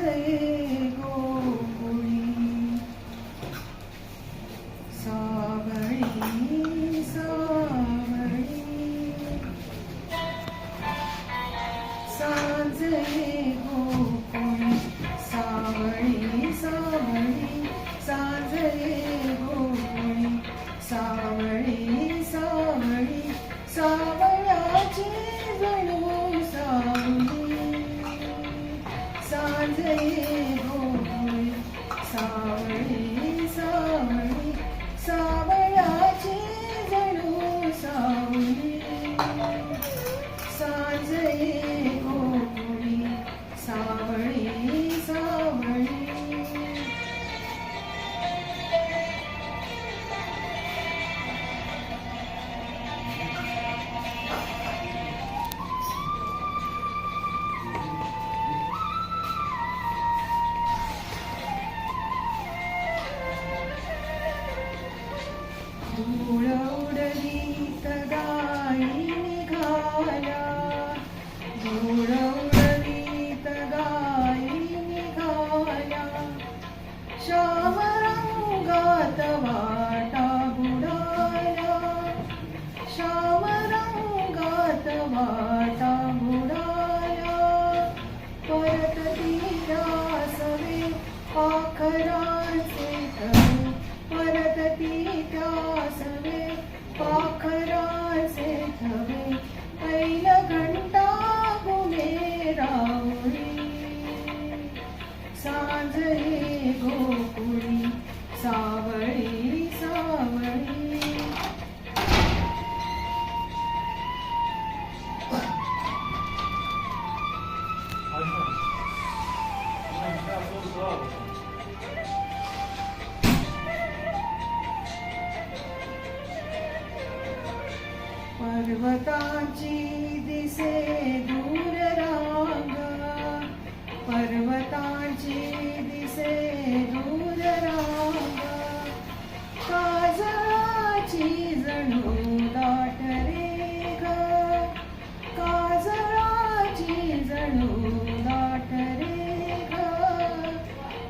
ये गोकुळी सावळी सावळी सांज ये गोकुळी सावळी सावळी सांज ये गोकुळी सावळी सावळी सावळ्याची जणू सावली सांज ये गोकुळी सावळी सावळी सावळ्याची जणू सावली सांज ये गोकुळी सावळी सावळी धूळ उडवीत गायी निघाल्या धूळ उडवीत गायी निघाल्या श्याम रंगात वाटा बुडाल्या श्याम रंगात वाटा बुडाल्या परत तीरासवे पाखरांचे थवे परत तीरासवे पाखरांचे थवे पैल घंटा गुणे रावरी सांज ये गोकुळी सावळी सावळी पर्वताची दिसे दूर रांग पर्वताची दिसे दूर रांग काजळाची जणू दाट रे ग काजळाची जणू दाट रे ग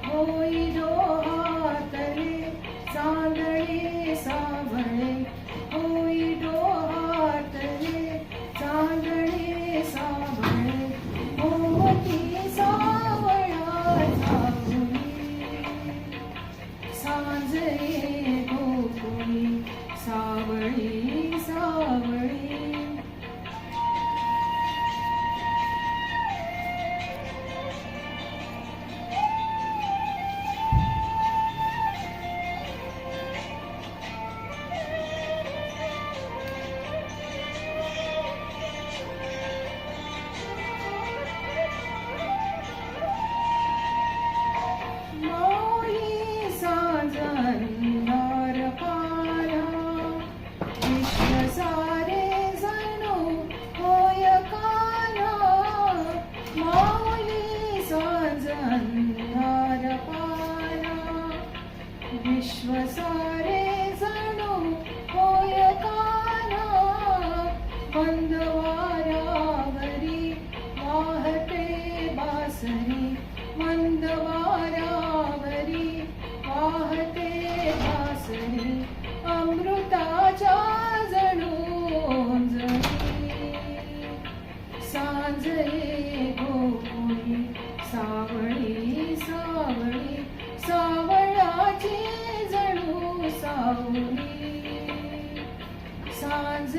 होई डोहातले चांदणे सावळे होई डोहातले चांदणे सावळे मोती सावळा सावळी सांज ये गोकुळी सावळी सावळी माऊली सांज अंधार पाला विश्व सारे जणू होय काना माऊली सांज अंधार पाला विश्व सारे जणू होय काना बंद वाऱ्यावरी वाहते बासरी मंद वाऱ्यावरी वाहते बासरी अमृताच्या जणू जणी सांज ये गोकुळी सावळी सावळी सावळ्याची जणू सावली सांज